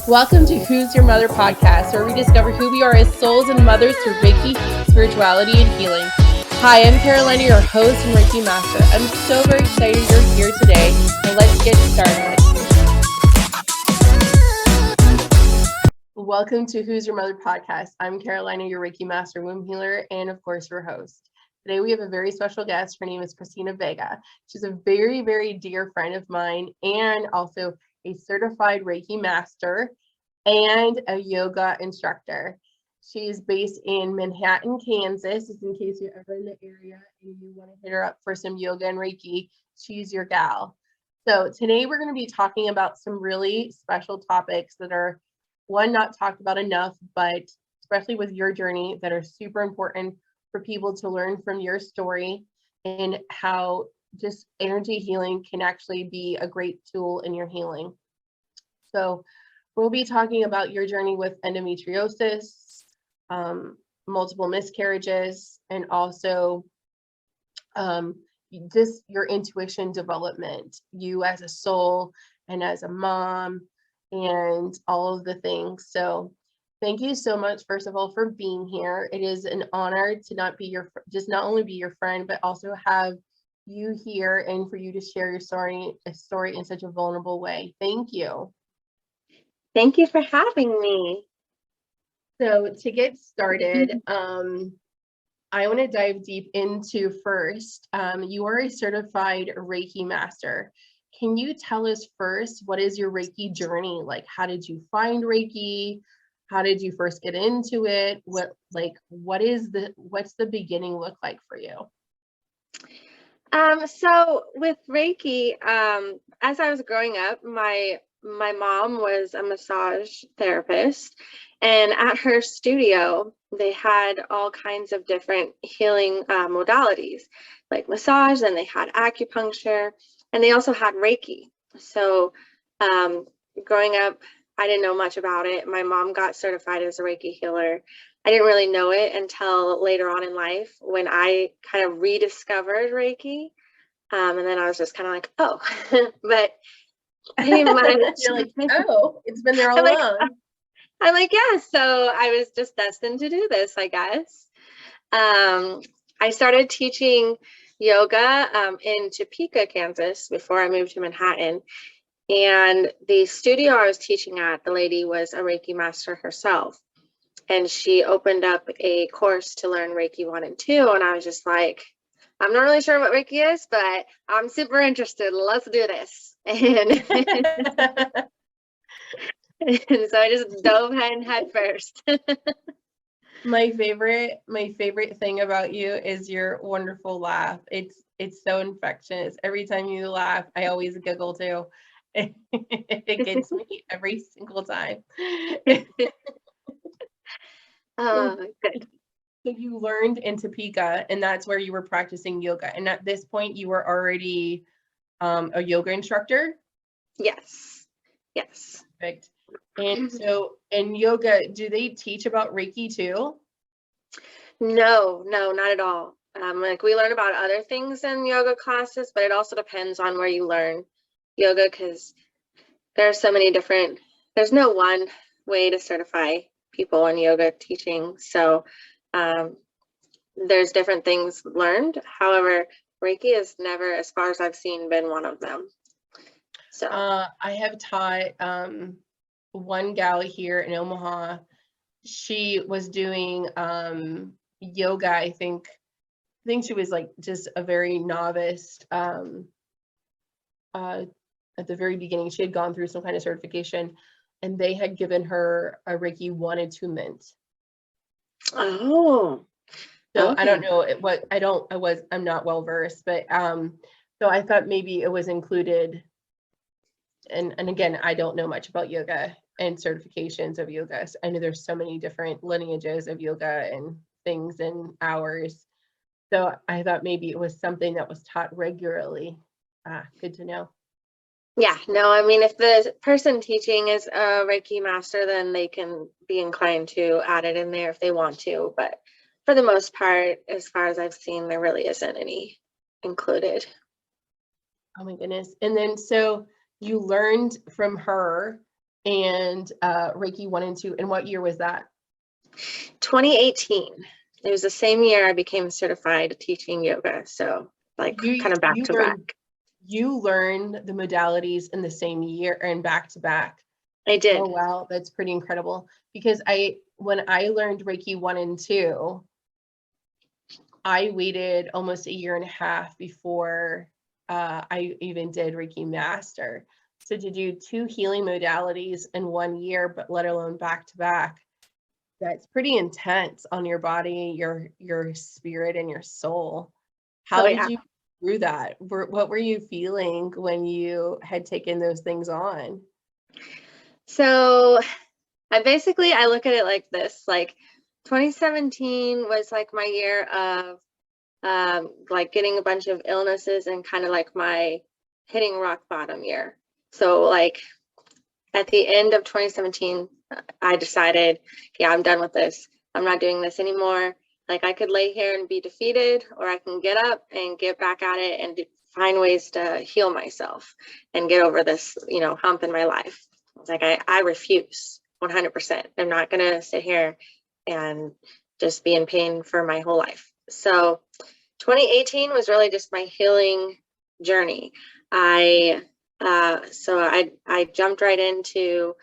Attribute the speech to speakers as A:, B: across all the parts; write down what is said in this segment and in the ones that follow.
A: Welcome to Who's Your Mother podcast, where we discover who we are as souls and mothers through Reiki, spirituality, and healing. Hi, I'm Carolina, your host and Reiki master. I'm so very excited you're here today, and let's get started. Welcome to Who's Your Mother podcast. I'm Carolina, your Reiki master, womb healer, and of course, your host. Today we have a very special guest. Her name is Christina Vega. She's a very, very dear friend of mine and also a certified Reiki master and a yoga instructor. She's based in Manhattan, Kansas. Just in case you're ever in the area and you want to hit her up for some yoga and Reiki, she's your gal. So today we're going to be talking about some really special topics that are, one, not talked about enough, but especially with your journey, that are super important for people to learn from your story and how just energy healing can actually be a great tool in your healing. So we'll be talking about your journey with endometriosis, multiple miscarriages, and also just your intuition development, you as a soul and as a mom and all of the things. So thank you so much, first of all, for being here. It is an honor to not only be your friend, but also have you here and for you to share your story in such a vulnerable way. Thank you.
B: Thank you for having me.
A: So to get started, I want to dive deep into first, you are a certified Reiki master. Can you tell us first, what is your Reiki journey? Like, how did you find Reiki? How did you first get into it? What's the beginning look like for you?
B: So with Reiki, as I was growing up, my mom was a massage therapist, and at her studio, they had all kinds of different healing modalities, like massage, and they had acupuncture, and they also had Reiki. So growing up, I didn't know much about it. My mom got certified as a Reiki healer. I didn't really know it until later on in life when I kind of rediscovered Reiki. And then I was just kind of like, oh, but pretty much.
A: You're like, oh, it's been there all along.
B: I'm like, yeah, so I was just destined to do this, I guess. I started teaching yoga in Topeka, Kansas before I moved to Manhattan. And the studio I was teaching at, the lady was a Reiki master herself. And she opened up a course to learn Reiki 1 and 2. And I was just like, I'm not really sure what Reiki is, but I'm super interested. Let's do this. And, and so I just dove head first.
A: My favorite thing about you is your wonderful laugh. It's so infectious. Every time you laugh, I always giggle too. It gets me every single time.
B: Oh, good.
A: So you learned in Topeka, and that's where you were practicing yoga. And at this point, you were already a yoga instructor?
B: Yes.
A: Perfect. And so in yoga, do they teach about Reiki too?
B: No, not at all. Like we learn about other things in yoga classes, but it also depends on where you learn yoga, because there are so many different, there's no one way to certify people in yoga teaching. So there's different things learned. However, Reiki has never, as far as I've seen, been one of them. So
A: I have taught one gal here in Omaha. She was doing yoga. I think she was like just a very novice. At the very beginning, she had gone through some kind of certification, and they had given her a Reiki 1 and 2 mint.
B: Oh.
A: So
B: okay.
A: I don't know I'm not well versed, but so I thought maybe it was included. And again, I don't know much about yoga and certifications of yoga. So I know there's so many different lineages of yoga and things and hours. So I thought maybe it was something that was taught regularly. Good to know.
B: Yeah, no, I mean, if the person teaching is a Reiki master, then they can be inclined to add it in there if they want to. But for the most part, as far as I've seen, there really isn't any included.
A: Oh my goodness. And then so you learned from her and Reiki 1 and 2. And what year was that?
B: 2018. It was the same year I became certified teaching yoga. So like kind of back to back.
A: You learned the modalities in the same year and back to back.
B: I did.
A: Oh, wow. That's pretty incredible. Because when I learned Reiki 1 and 2, I waited almost a year and a half before I even did Reiki Master. So to do 2 healing modalities in 1 year, but let alone back to back, that's pretty intense on your body, your spirit, and your soul. How did you do that? What were you feeling when you had taken those things on?
B: So I look at it like this, like 2017 was like my year of like getting a bunch of illnesses and kind of like my hitting rock bottom year. So like at the end of 2017, I decided, yeah, I'm done with this. I'm not doing this anymore. Like I could lay here and be defeated, or I can get up and get back at it and find ways to heal myself and get over this, hump in my life. I was like, I refuse 100%. I'm not going to sit here and just be in pain for my whole life. So 2018 was really just my healing journey. I jumped right into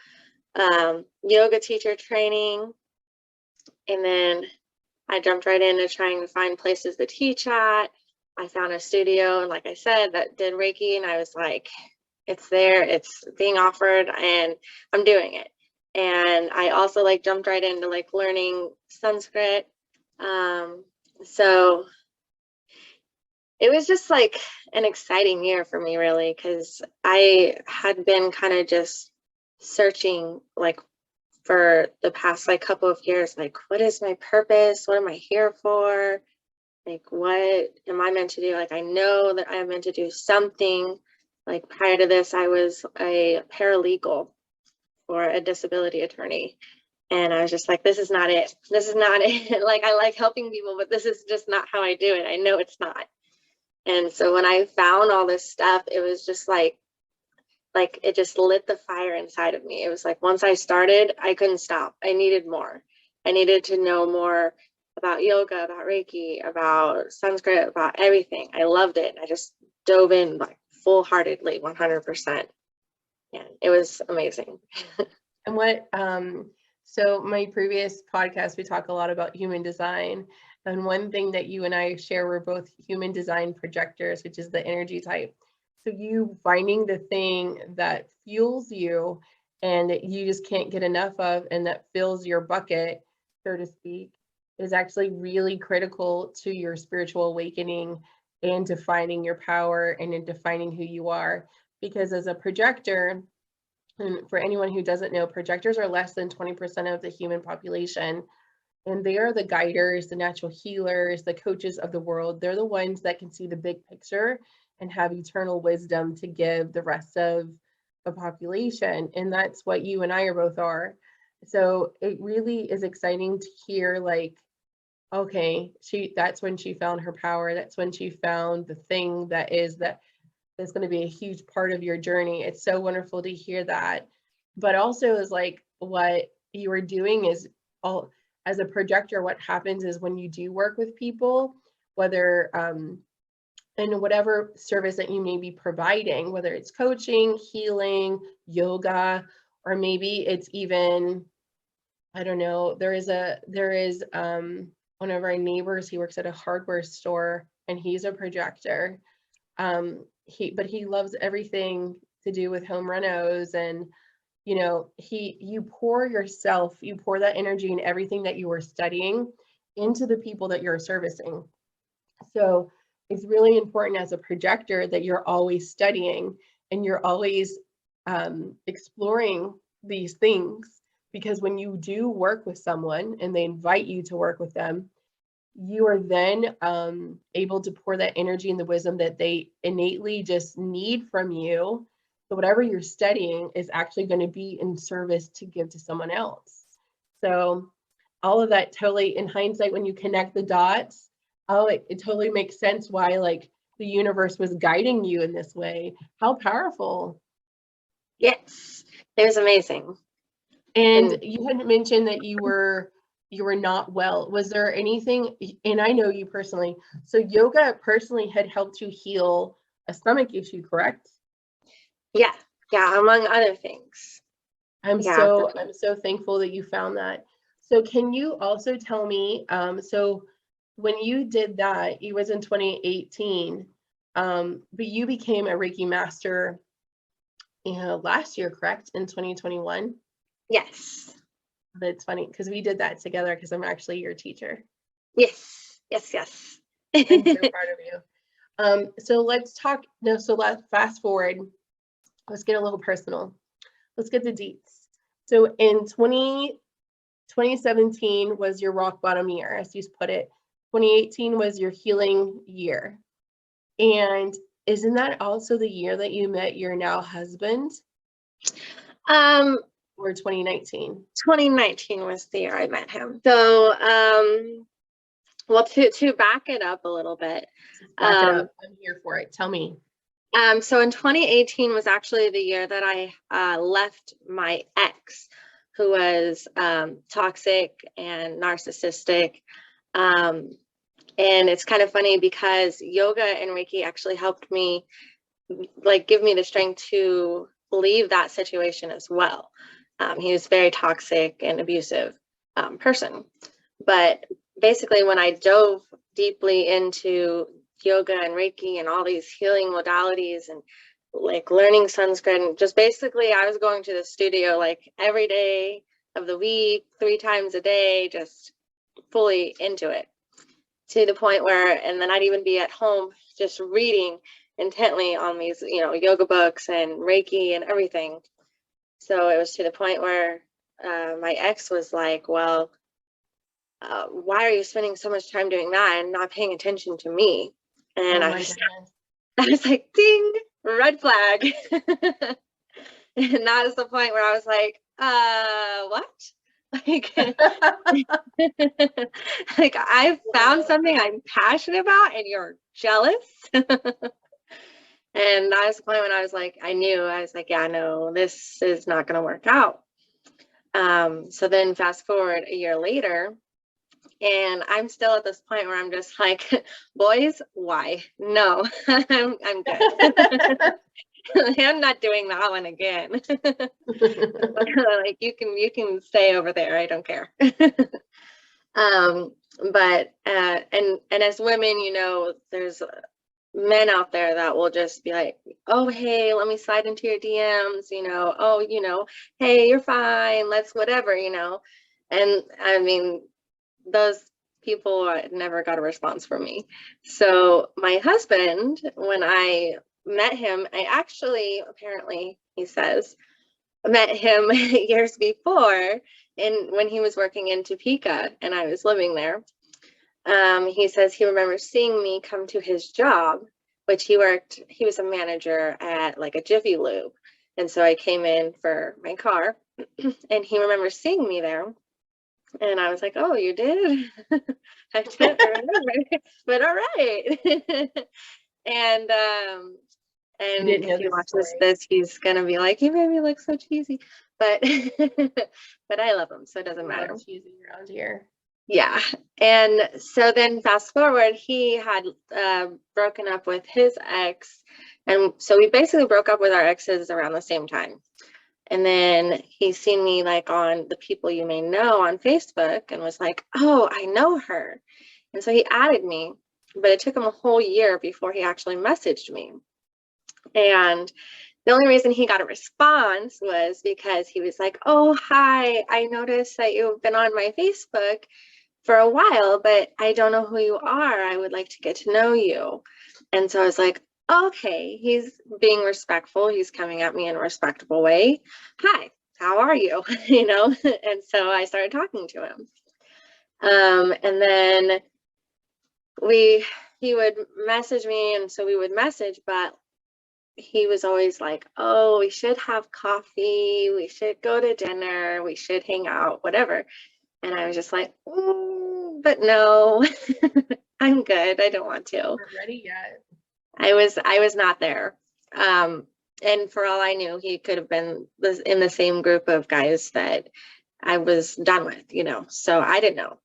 B: yoga teacher training, and then I jumped right into trying to find places to teach at. I found a studio, and like I said, that did Reiki, and I was like, it's there, it's being offered, and I'm doing it. And I also like jumped right into like learning Sanskrit. So it was just like an exciting year for me, really, because I had been kind of just searching like for the past like couple of years, like, what is my purpose? What am I here for? Like, what am I meant to do? Like, I know that I'm meant to do something. Like prior to this, I was a paralegal or a disability attorney. And I was just like, this is not it. This is not it. Like, I like helping people, but this is just not how I do it. I know it's not. And so when I found all this stuff, it was just like it just lit the fire inside of me. It was like, once I started, I couldn't stop. I needed more. I needed to know more about yoga, about Reiki, about Sanskrit, about everything. I loved it. I just dove in like full-heartedly, 100%. And it was amazing.
A: And so my previous podcast, we talk a lot about human design. And one thing that you and I share, we're both human design projectors, which is the energy type. So you finding the thing that fuels you and that you just can't get enough of, and that fills your bucket, so to speak, is actually really critical to your spiritual awakening and defining your power and in defining who you are. Because as a projector, and for anyone who doesn't know, projectors are less than 20% of the human population. And they are the guiders, the natural healers, the coaches of the world. They're the ones that can see the big picture and have eternal wisdom to give the rest of the population. And that's what you and I are both are. So it really is exciting to hear, like, okay, that's when she found her power. That's when she found the thing that's going to be a huge part of your journey. It's so wonderful to hear that. But also is like what you are doing is all, as a projector, what happens is when you do work with people, whether in whatever service that you may be providing, whether it's coaching, healing, yoga, or maybe it's even, I don't know, there is one of our neighbors, he works at a hardware store and he's a projector. But he loves everything to do with home renos, and you pour that energy and everything that you are studying into the people that you're servicing. So it's really important as a projector that you're always studying and you're always exploring these things, because when you do work with someone and they invite you to work with them, you are then able to pour that energy and the wisdom that they innately just need from you. So whatever you're studying is actually going to be in service to give to someone else. So all of that totally, in hindsight, when you connect the dots, it totally makes sense why like the universe was guiding you in this way. How powerful.
B: Yes. It was amazing.
A: And you had mentioned that you were not well. Was there anything, and I know you personally, so yoga personally had helped you heal a stomach issue, correct?
B: Yeah, among other things.
A: I'm so thankful that you found that. So can you also tell me, so when you did that, it was in 2018, but you became a Reiki master, last year, correct? In 2021?
B: Yes.
A: That's funny because we did that together because I'm actually your teacher.
B: Yes.
A: I'm so proud of you. So let's fast forward. Let's get a little personal. Let's get the deets. So in 2017 was your rock bottom year, as you put it. 2018 was your healing year. And isn't that also the year that you met your now husband? Or 2019?
B: 2019 was the year I met him. So, well, to back it up a little bit.
A: Back it up. I'm here for it. Tell me.
B: So in 2018 was actually the year that I left my ex, who was toxic and narcissistic. And it's kind of funny because yoga and Reiki actually helped me, like, give me the strength to leave that situation as well. He was a very toxic and abusive person. But basically, when I dove deeply into yoga and Reiki and all these healing modalities and like learning Sanskrit, and just basically I was going to the studio like every day of the week, 3 times a day, just fully into it, to the point where, and then I'd even be at home just reading intently on these, yoga books and Reiki and everything. So it was to the point where my ex was like, well, why are you spending so much time doing that and not paying attention to me? And I was like, ding, red flag. And that was the point where I was like, what? Like I found something I'm passionate about and you're jealous. And that was the point when I was like, I was like, yeah, no, this is not going to work out. So then fast forward a year later, and I'm still at this point where I'm just like, boys, why? No, I'm good. I'm not doing that one again. Like you can stay over there. I don't care. But and as women, there's men out there that will just be like, oh, hey, let me slide into your DMs, hey, you're fine, let's whatever, and I mean, those people never got a response from me. So my husband, when I met him, I actually, apparently, he says, met him years before when he was working in Topeka and I was living there. He says he remembers seeing me come to his job, which he was a manager at like a Jiffy Lube. And so I came in for my car and he remembers seeing me there. And I was like, oh, you did? I didn't remember, but all right. And if he watches this, he's going to be like, he made me look so cheesy. But but I love him, so it doesn't matter.
A: Cheesy around here.
B: Yeah. And so then fast forward, he had broken up with his ex. And so we basically broke up with our exes around the same time. And then he seen me like on the People You May Know on Facebook and was like, oh, I know her. And so he added me, but it took him a whole year before he actually messaged me. And the only reason he got a response was because he was like, oh, hi, I noticed that you've been on my Facebook for a while, but I don't know who you are. I would like to get to know you. And so I was like, okay, he's being respectful. He's coming at me in a respectable way. Hi, how are you? And so I started talking to him. And then he would message me, and so we would message, but he was always like, oh, we should have coffee, we should go to dinner, we should hang out, whatever. And I was just like, but no, I'm good. I don't want to.
A: Not ready yet.
B: I was not there. And And for all I knew, he could have been in the same group of guys that I was done with, so I didn't know.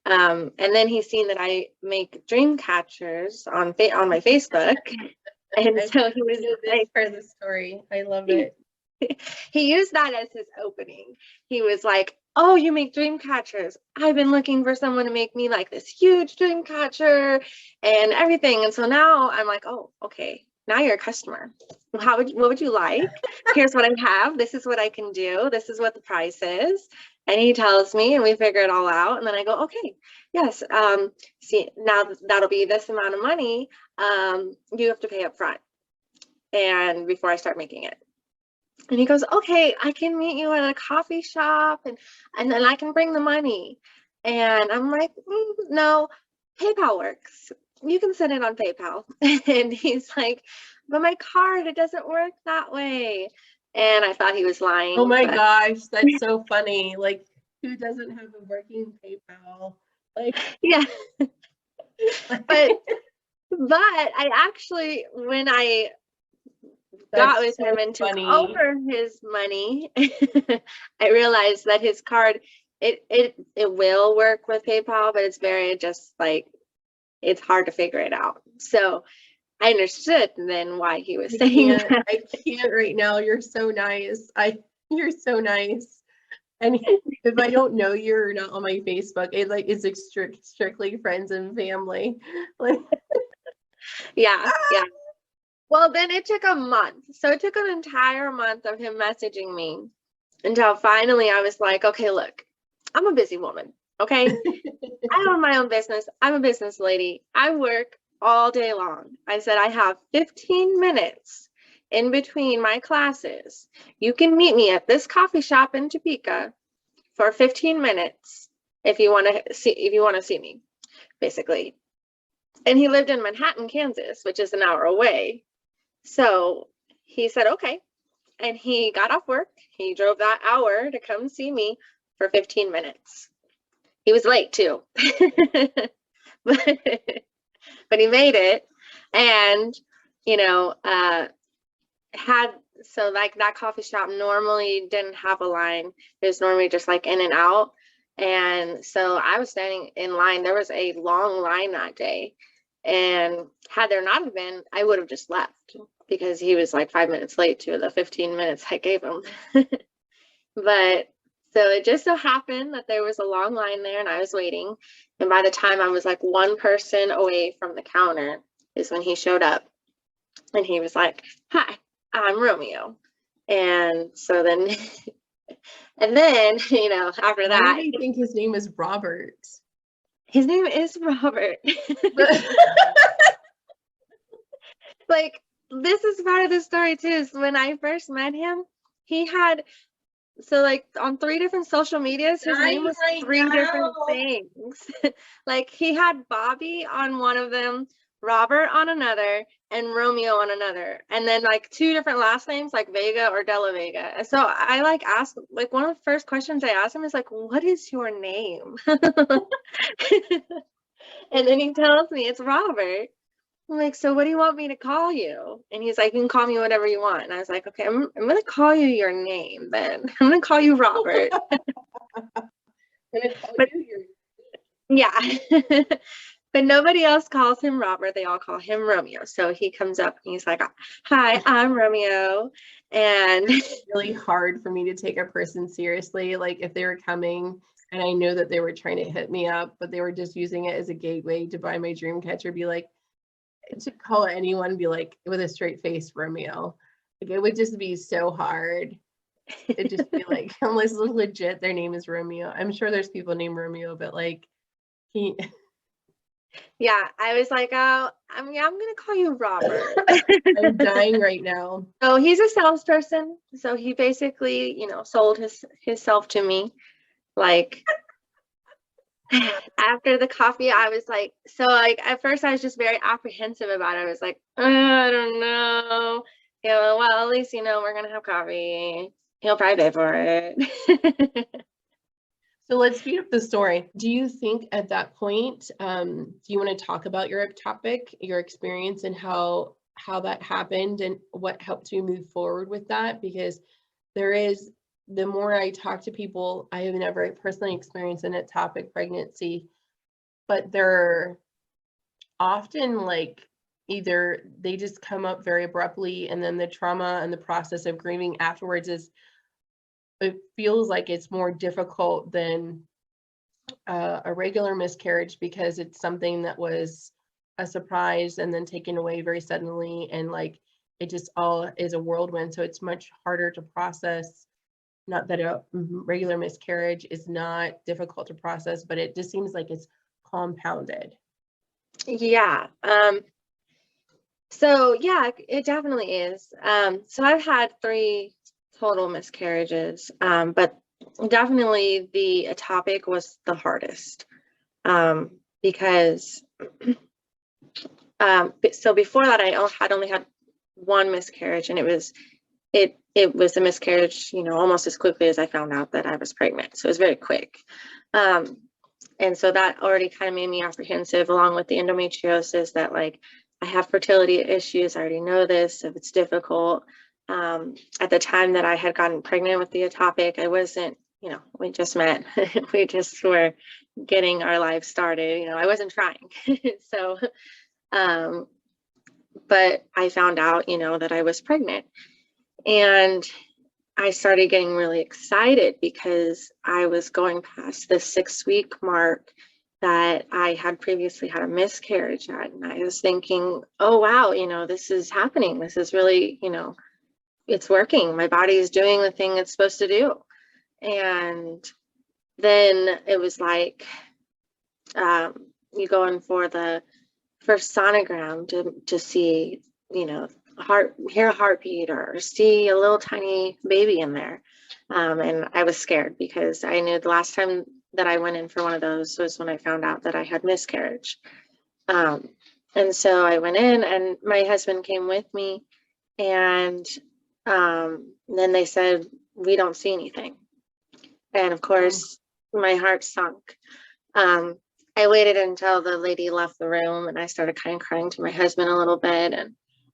B: And then he's seen that I make dream catchers on my Facebook. And so he was
A: like, part of the story. I love it.
B: He used that as his opening. He was like, oh, you make dream catchers. I've been looking for someone to make me like this huge dream catcher and everything. And so now I'm like, oh, okay. Now you're a customer. What would you like? Here's what I have. This is what I can do. This is what the price is. And he tells me, and we figure it all out. And then I go, okay, yes. See, now that'll be this amount of money. You have to pay up front. And before I start making it. And he goes, okay, I can meet you at a coffee shop and then I can bring the money. And I'm like, no, PayPal works. You can send it on PayPal. And he's like, but my card, it doesn't work that way. And I thought he was lying.
A: Oh my gosh, that's so funny. Like, who doesn't have a working PayPal? Like,
B: yeah. But I actually, when I got with him and took over his money, I realized that his card, it will work with PayPal, but it's very just like, it's hard to figure it out. So I understood then why he was saying that.
A: I can't right now. You're so nice. You're so nice. And if I don't know you're not on my Facebook, it's strictly friends and family. Like,
B: yeah. Well, then it took a month. So it took an entire month of him messaging me until finally I was like, okay, look, I'm a busy woman. Okay. I own my own business. I'm a business lady. I work all day long. I said, I have 15 minutes in between my classes. You can meet me at this coffee shop in Topeka for 15 minutes if you want to see me, basically. And he lived in Manhattan, Kansas, which is an hour away. So he said, okay. And he got off work. He drove that hour to come see me for 15 minutes. He was late too, but he made it. And, so like that coffee shop normally didn't have a line. It was normally just like in and out. And so I was standing in line. There was a long line that day. And had there not have been, I would have just left because he was like 5 minutes late to the 15 minutes I gave him. But so it just so happened that there was a long line there and I was waiting. And by the time I was like one person away from the counter is when he showed up. And he was like, hi, I'm Romeo. And so then, after that.
A: Why do you think his name is Robert?
B: His name is Robert. Like, this is part of the story too. So when I first met him, he had, so like on 3 different social medias, his name was 3 different things. Like he had Bobby on one of them, Robert on another, and Romeo on another. And then like 2 different last names, like Vega or Della Vega. And so I like asked, like one of the first questions I asked him is like, what is your name? And then he tells me it's Robert. I'm like, so what do you want me to call you? And he's like, you can call me whatever you want. And I was like, okay, I'm going to call you your name then. I'm going to call you Robert. Yeah. But nobody else calls him Robert. They all call him Romeo. So he comes up and he's like, hi, I'm Romeo. And
A: it's really hard for me to take a person seriously. Like if they were coming and I know that they were trying to hit me up, but they were just using it as a gateway to buy my dream catcher, be like, to call anyone, be like, with a straight face, Romeo. Like it would just be so hard. It'd just be like, unless it's legit, their name is Romeo. I'm sure there's people named Romeo, but like
B: yeah, I was like, oh, I'm gonna call you Robert.
A: I'm dying right now.
B: So he's a salesperson. So he basically, sold himself to me. Like after the coffee, I was like, so like at first I was just very apprehensive about it. I was like, I don't know. Well, at least we're gonna have coffee. He'll probably pay for it.
A: So let's speed up the story. Do you think at that point, do you want to talk about your ectopic, your experience, and how how that happened and what helped you move forward with that, because the more I talk to people, I have never personally experienced an ectopic pregnancy, but they're often like either they just come up very abruptly, and then the trauma and the process of grieving afterwards it feels like it's more difficult than a regular miscarriage, because it's something that was a surprise and then taken away very suddenly, and like it just all is a whirlwind. So it's much harder to process. Not that a regular miscarriage is not difficult to process, but it just seems like it's compounded.
B: Yeah. So yeah, it definitely is. So I've had 3 total miscarriages, but definitely the ectopic was the hardest, because so before that I had only had 1 miscarriage, and it was a miscarriage, almost as quickly as I found out that I was pregnant. So it was very quick. And so that already kind of made me apprehensive, along with the endometriosis, that like I have fertility issues. I already know this, so it's difficult. At the time that I had gotten pregnant with the ectopic, I wasn't, we just met. We just were getting our life started. I wasn't trying. So, but I found out, that I was pregnant. And I started getting really excited because I was going past the 6-week mark that I had previously had a miscarriage at. And I was thinking, oh, wow, this is happening. This is really, it's working. My body is doing the thing it's supposed to do. And then it was like, you go in for the first sonogram to see, hear a heartbeat or see a little tiny baby in there. And I was scared because I knew the last time that I went in for one of those was when I found out that I had miscarriage. And so I went in, and my husband came with me, and then they said, we don't see anything. And of course, my heart sunk. I waited until the lady left the room, and I started kind of crying to my husband a little bit.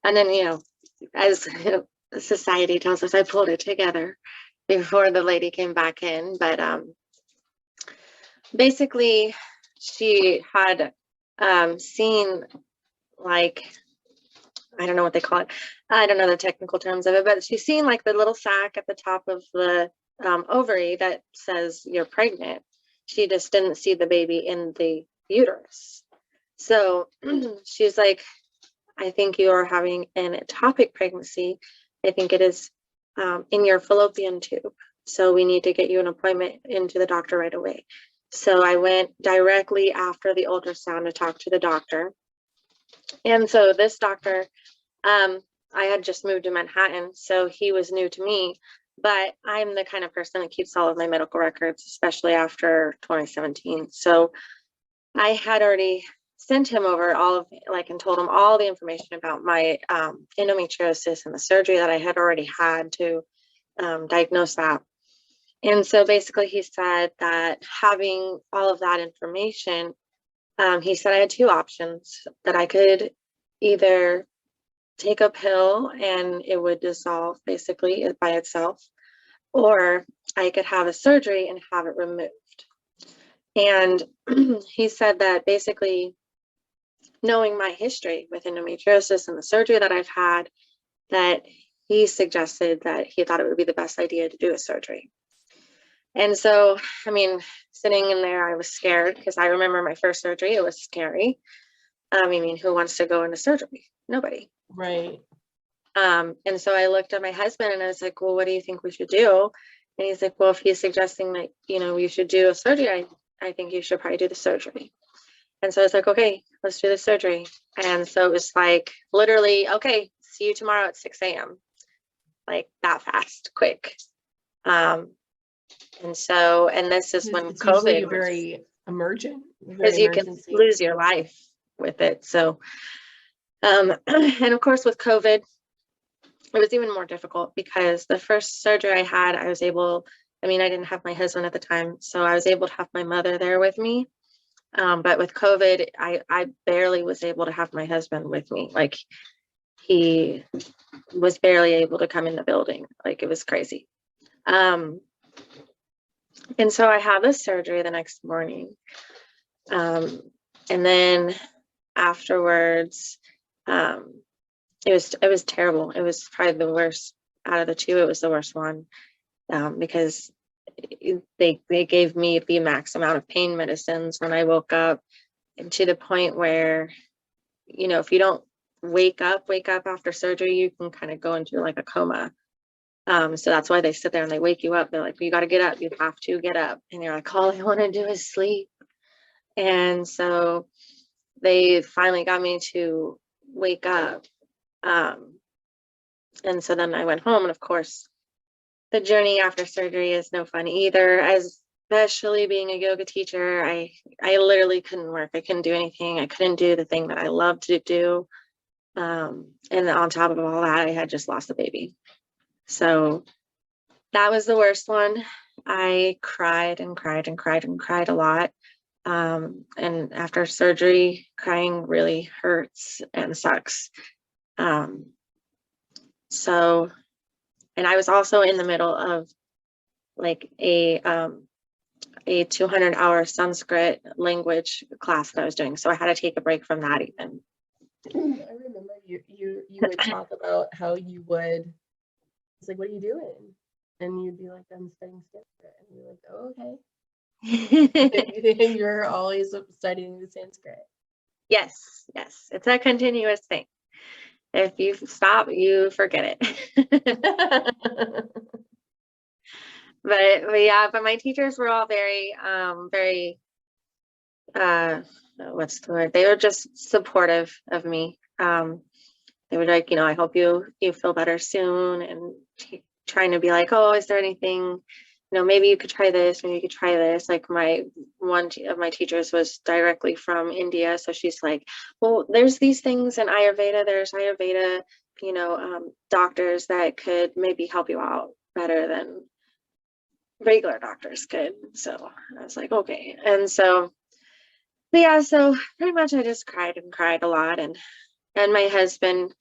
B: And then, as society tells us, I pulled it together before the lady came back in. But basically, she had seen, like, I don't know what they call it. I don't know the technical terms of it, but she's seen like the little sac at the top of the ovary that says you're pregnant. She just didn't see the baby in the uterus. So she's like, I think you are having an ectopic pregnancy. I think it is in your fallopian tube. So we need to get you an appointment into the doctor right away. So I went directly after the ultrasound to talk to the doctor. And so this doctor, I had just moved to Manhattan, so he was new to me. But I'm the kind of person that keeps all of my medical records, especially after 2017. So I had already sent him over all of, and told him all the information about my endometriosis and the surgery that I had already had to diagnose that. And so basically he said that having all of that information, he said I had 2 options, that I could either take a pill and it would dissolve basically by itself, or I could have a surgery and have it removed. And he said that basically, knowing my history with endometriosis and the surgery that I've had, that he suggested that he thought it would be the best idea to do a surgery. And so, I mean, sitting in there, I was scared because I remember my first surgery, it was scary. I mean, who wants to go into surgery? Nobody.
A: Right.
B: And so I looked at my husband and I was like, well, what do you think we should do? And he's like, well, if he's suggesting that, you should do a surgery, I think you should probably do the surgery. And so I was like, okay, let's do the surgery. And so it was like, literally, okay, see you tomorrow at 6 a.m. Like that fast, quick. And this is when
A: it's
B: COVID
A: was very emergent,
B: because you can lose your life with it. So, and of course with COVID, it was even more difficult because the first surgery I had, I didn't have my husband at the time, so I was able to have my mother there with me. But with COVID, I barely was able to have my husband with me. Like he was barely able to come in the building. Like, it was crazy. And so I had this surgery the next morning. And then afterwards, it was terrible. It was probably the worst out of the two. It was the worst one, because they gave me the max amount of pain medicines when I woke up, and to the point where, you know, if you don't wake up after surgery, you can kind of go into like a coma. So that's why they sit there and they wake you up. They're like, well, you got to get up. You have to get up. And you're like, all I want to do is sleep. And so they finally got me to wake up. And so then I went home, and of course, the journey after surgery is no fun either. Especially being a yoga teacher, I literally couldn't work. I couldn't do anything. I couldn't do the thing that I loved to do. And on top of all that, I had just lost a baby. So that was the worst one. I cried and cried and cried and cried a lot. And after surgery, crying really hurts and sucks. So, and I was also in the middle of like a 200-hour Sanskrit language class that I was doing. So I had to take a break from that even.
A: I remember you would talk about how you would, it's like, what are you doing? And you'd be like, I'm studying Sanskrit. And you're like, oh, okay. You're always studying the Sanskrit.
B: Yes. It's a continuous thing. If you stop, you forget it. But yeah, but my teachers were all very, what's the word? They were just supportive of me. They were like, you know, I hope you feel better soon, and trying to be like, oh, is there anything, you know, maybe you could try this, maybe you could try this. Like, one of my teachers was directly from India, so she's like, well, there's these things in Ayurveda. There's Ayurveda, you know, doctors that could maybe help you out better than regular doctors could. So I was like, okay. And so, but yeah, so pretty much I just cried and cried a lot, and my husband,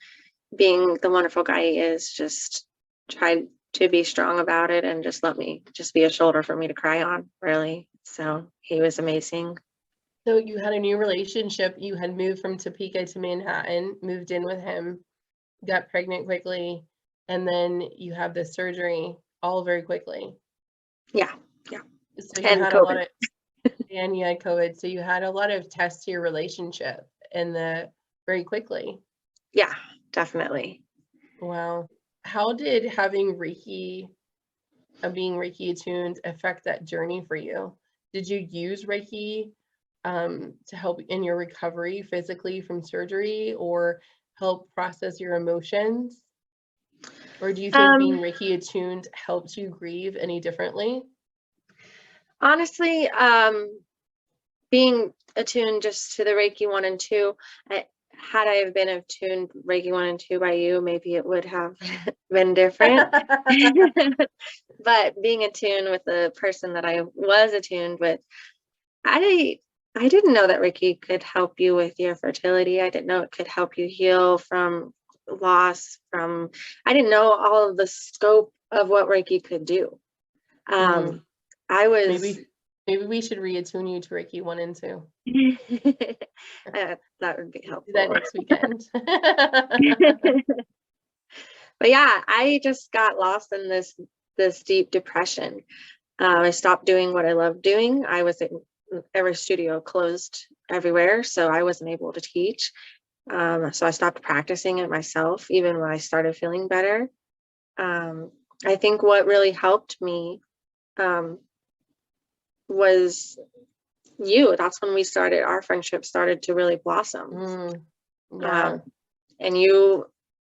B: being the wonderful guy he is, just tried to be strong about it and just let me just be a shoulder for me to cry on, really. So he was amazing.
A: So you had a new relationship. You had moved from Topeka to Manhattan, moved in with him, got pregnant quickly, and then you have this surgery all very quickly.
B: Yeah.
A: So you had a lot of, and you had COVID. So you had a lot of tests to your relationship very quickly.
B: Yeah, definitely.
A: Wow. How did having Reiki, being Reiki-attuned, affect that journey for you? Did you use Reiki to help in your recovery physically from surgery, or help process your emotions? Or do you think being Reiki-attuned helps you grieve any differently?
B: Honestly, being attuned just to the Reiki 1 and 2, had I have been attuned Reiki 1 and 2 by you, maybe it would have been different. But being attuned with the person that I was attuned with, I didn't know that Reiki could help you with your fertility. I didn't know it could help you heal from loss. I didn't know all of the scope of what Reiki could do. I was
A: maybe we should reattune you to Reiki 1 and 2.
B: That would be helpful.
A: Do that next weekend.
B: But yeah, I just got lost in this deep depression. I stopped doing what I loved doing. Every studio closed everywhere, so I wasn't able to teach. So I stopped practicing it myself, even when I started feeling better. I think what really helped me was you. That's when our friendship started to really blossom.
A: Yeah.
B: And you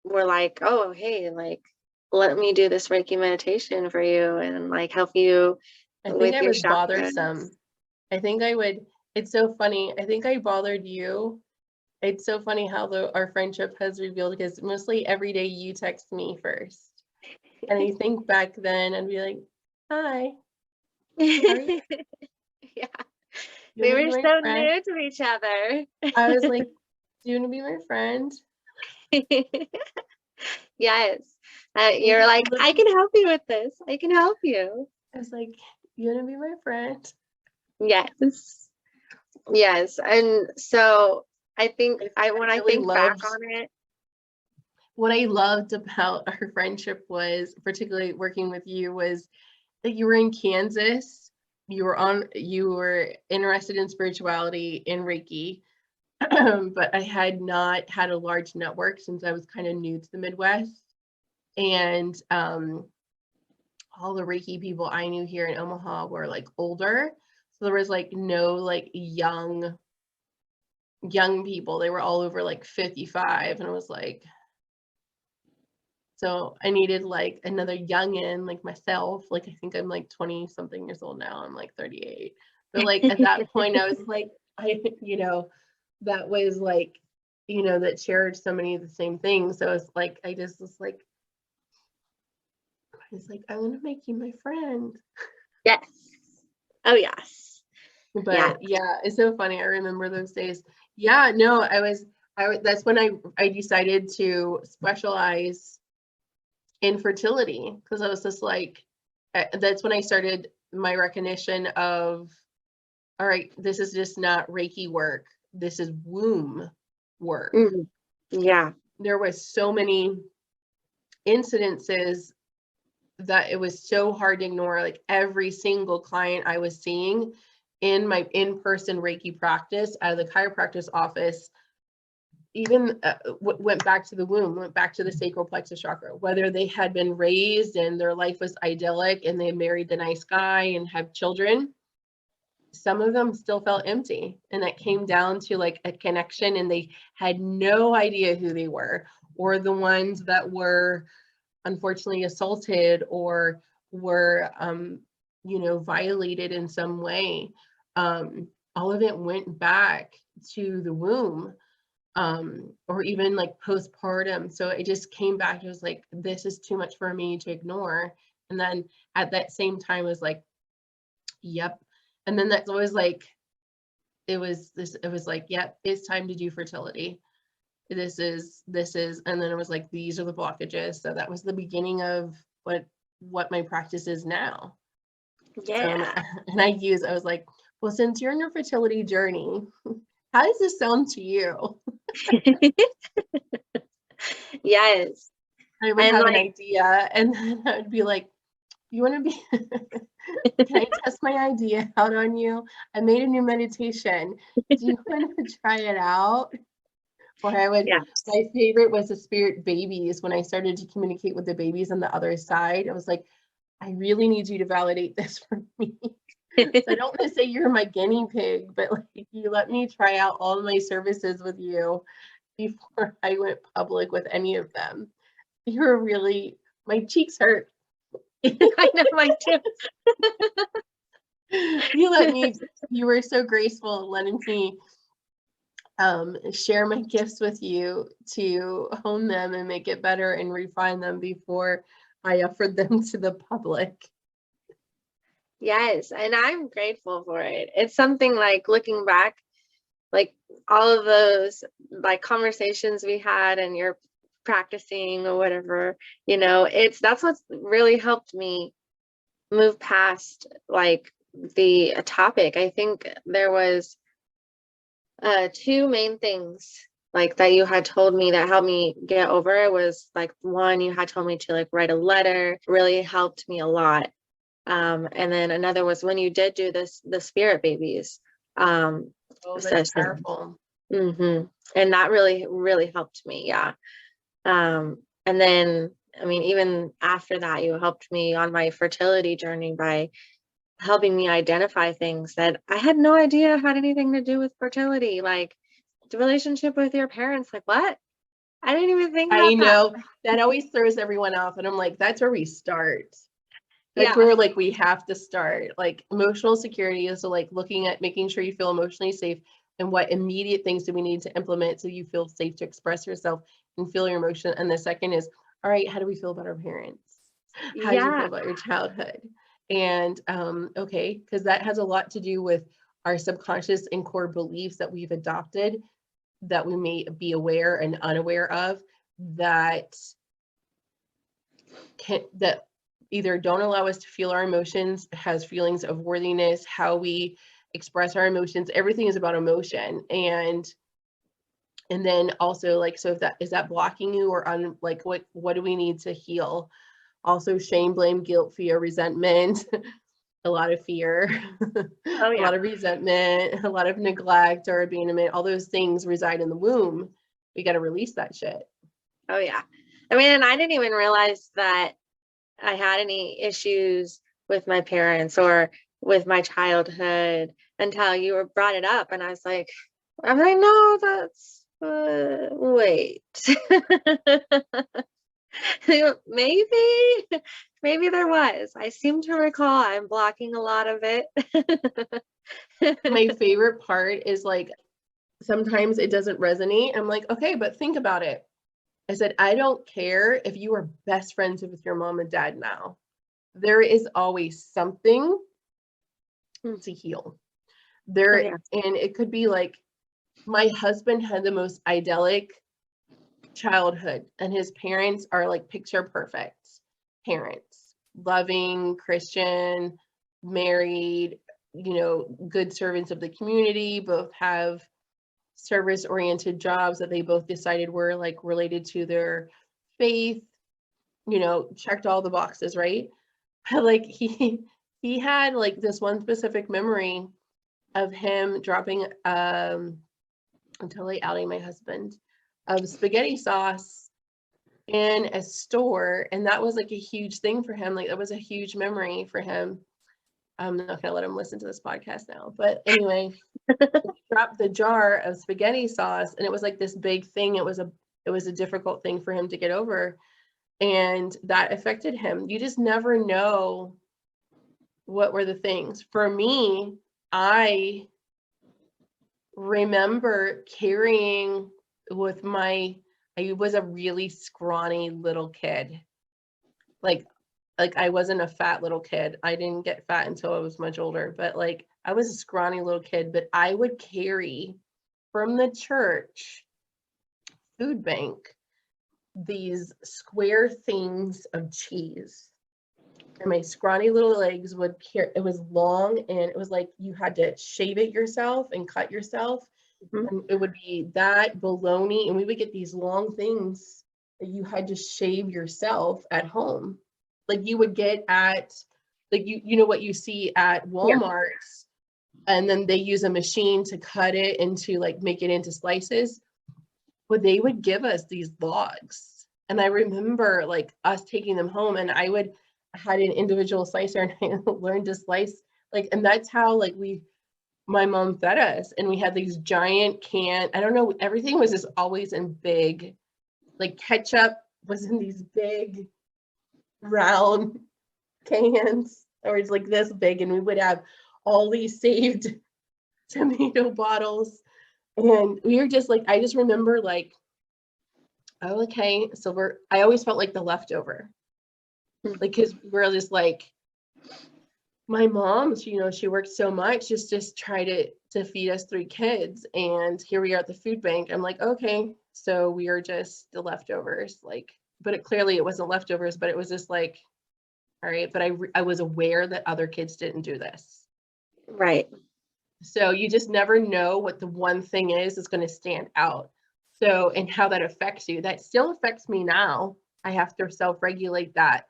B: were like, oh, hey, like, let me do this Reiki meditation for you and like help you.
A: I think I was bothersome. It's so funny. I think I bothered you. It's so funny how our friendship has revealed, because mostly every day you text me first. And I think back then I'd be like, hi. How are you?
B: Yeah. We were so new to each other.
A: I was like, do you want to be my friend?
B: Yes. You're like, I can help you with this. I can help you.
A: I was like, you want to be my friend?
B: Yes. Yes. And so I think when I
A: really
B: think back on it.
A: What I loved about our friendship was, particularly working with you, was that you were in Kansas. You were interested in spirituality, in Reiki, but I had not had a large network since I was kind of new to the Midwest. And all the Reiki people I knew here in Omaha were like older. So there was like no like young people. They were all over like 55. And I was like, so I needed like another youngin like myself. Like I think I'm like 20 something years old now. I'm like 38. But like at that point I was like, that was like, that shared so many of the same things. So it's like I was like, I want to make you my friend.
B: Yes. Oh yes.
A: But yeah, it's so funny. I remember those days. Yeah, no, that's when I decided to specialize in fertility, because I was just like, that's when I started my recognition of, all right, this is just not Reiki work. This is womb work.
B: Mm-hmm. Yeah.
A: There was so many incidences that it was so hard to ignore. Like every single client I was seeing in my in-person Reiki practice out of the chiropractor's office, even went back to the womb, went back to the sacral plexus chakra, whether they had been raised and their life was idyllic and they married the nice guy and have children. Some of them still felt empty, and that came down to like a connection, and they had no idea who they were, or the ones that were unfortunately assaulted or were violated in some way. All of it went back to the womb, or even like postpartum. So it just came back. It was like, this is too much for me to ignore. And then at that same time, it was like, yep. And then that's always like, it was like, yep, it's time to do fertility. This is, and then it was like, these are the blockages. So that was the beginning of what my practice is now.
B: Yeah.
A: And I was like, well, since you're in your fertility journey, how does this sound to you?
B: Yes.
A: I would have an idea, and then I would be like, you want to be, can I test my idea out on you? I made a new meditation. Do you want to try it out? Or my favorite was the spirit babies. When I started to communicate with the babies on the other side, I was like, I really need you to validate this for me. So I don't want to say you're my guinea pig, but like, you let me try out all of my services with you before I went public with any of them. You were really, my cheeks hurt.
B: I know, mine too.
A: You were so graceful letting me share my gifts with you to hone them and make it better and refine them before I offered them to the public.
B: Yes, and I'm grateful for it. It's something like looking back, like all of those like conversations we had and you're practicing or whatever, that's what's really helped me move past like the topic. I think there was two main things like that you had told me that helped me get over it. Was like, one, you had told me to like write a letter, really helped me a lot. And then another was when you did do the spirit babies
A: That's powerful.
B: Mm-hmm. And that really, really helped me. Yeah. And then, I mean, even after that, you helped me on my fertility journey by helping me identify things that I had no idea had anything to do with fertility, like the relationship with your parents. Like, what? I didn't even think about that.
A: I know that always throws everyone off, and I'm like, that's where we start. That's where like we have to start. Like emotional security is like looking at making sure you feel emotionally safe, and what immediate things do we need to implement so you feel safe to express yourself and feel your emotion. And the second is, all right, how do we feel about our parents? How do you feel about your childhood? And okay, because that has a lot to do with our subconscious and core beliefs that we've adopted that we may be aware and unaware of. that either don't allow us to feel our emotions, has feelings of worthiness, how we express our emotions. Everything is about emotion. And then also, like, so if that is that blocking you, or like what do we need to heal? Also shame, blame, guilt, fear, resentment, a lot of fear,
B: Oh,
A: a
B: yeah.
A: lot of resentment, a lot of neglect or abandonment. All those things reside in the womb. We got to release that shit.
B: Oh, yeah. I mean, and I didn't even realize that I had any issues with my parents or with my childhood until you brought it up. And I was like, no, that's, wait. Maybe there was. I seem to recall I'm blocking a lot of it.
A: My favorite part is, like, sometimes it doesn't resonate. I'm like, okay, but think about it. I said, I don't care if you are best friends with your mom and dad now. There is always something to heal.
B: Oh, yeah.
A: And it could be like, my husband had the most idyllic childhood, and his parents are like picture perfect parents, loving, Christian, married, good servants of the community, both have service oriented jobs that they both decided were like related to their faith, checked all the boxes, right? But like he had like this one specific memory of him dropping I'm totally outing my husband, of spaghetti sauce in a store, and that was like a huge thing for him. Like, that was a huge memory for him. I'm not gonna let him listen to this podcast now, but anyway, dropped the jar of spaghetti sauce, and it was like this big thing. It was a difficult thing for him to get over, and that affected him. You just never know what were the things. For me, I remember carrying with I was a really scrawny little kid. Like I wasn't a fat little kid. I didn't get fat until I was much older, but like I was a scrawny little kid, but I would carry from the church food bank these square things of cheese. And my scrawny little legs would carry, it was long, and it was like you had to shave it yourself and cut yourself.
B: Mhm.
A: And it would be that bologna, and we would get these long things that you had to shave yourself at home. Like you would get at, like, you know what you see at Walmart, and then they use a machine to cut it into, like, make it into slices. But they would give us these logs, and I remember like us taking them home, and I had an individual slicer, and I learned to slice, like, and that's how like my mom fed us. And we had these giant I don't know, everything was just always in big, like ketchup was in these big round cans, or it's like this big, and we would have all these saved tomato bottles. And we were just like, I just remember like, oh, okay, so I always felt like the leftover, like, because we're just like, my mom, she worked so much just try to feed us 3 kids, and here we are at the food bank. I'm like, okay, so we are just the leftovers, like, but it wasn't leftovers, but it was just like, all right, but I was aware that other kids didn't do this.
B: Right.
A: So you just never know what the one thing is that's going to stand out. So, and how that affects you. That still affects me now. I have to self-regulate that.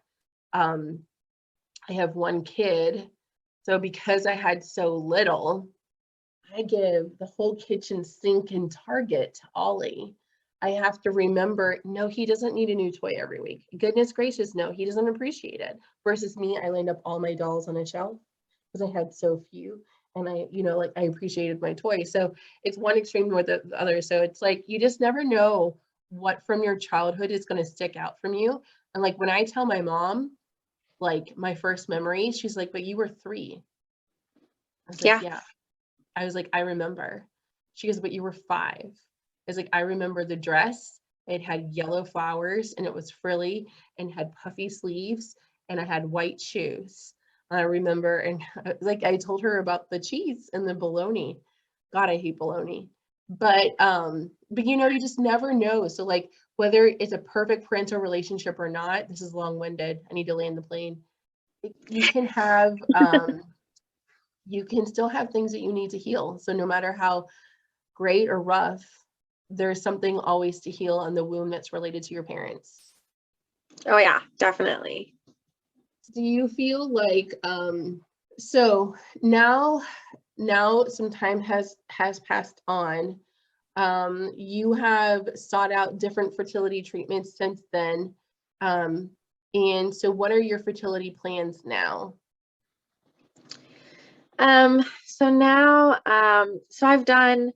A: I have 1 kid. So because I had so little, I give the whole kitchen sink in Target to Ollie. I have to remember, no, he doesn't need a new toy every week. Goodness gracious, no, he doesn't appreciate it. Versus me, I lined up all my dolls on a shelf because I had so few. And I appreciated my toys. So it's one extreme with the other. So it's like, you just never know what from your childhood is going to stick out from you. And like, when I tell my mom, like, my first memory, she's like, but you were 3. I was like, yeah. I was like, I remember. She goes, but you were 5. I was like, I remember the dress. It had yellow flowers, and it was frilly, and had puffy sleeves, and I had white shoes. I remember, and like, I told her about the cheese and the bologna. God, I hate bologna. But you just never know. So like, whether it's a perfect parental relationship or not, this is long-winded, I need to land the plane. You can have, you can still have things that you need to heal. So no matter how great or rough, there's something always to heal on the wound that's related to your parents.
B: Oh yeah, definitely.
A: Do you feel like, so now some time has passed on, you have sought out different fertility treatments since then, and so what are your fertility plans now?
B: So now, so I've done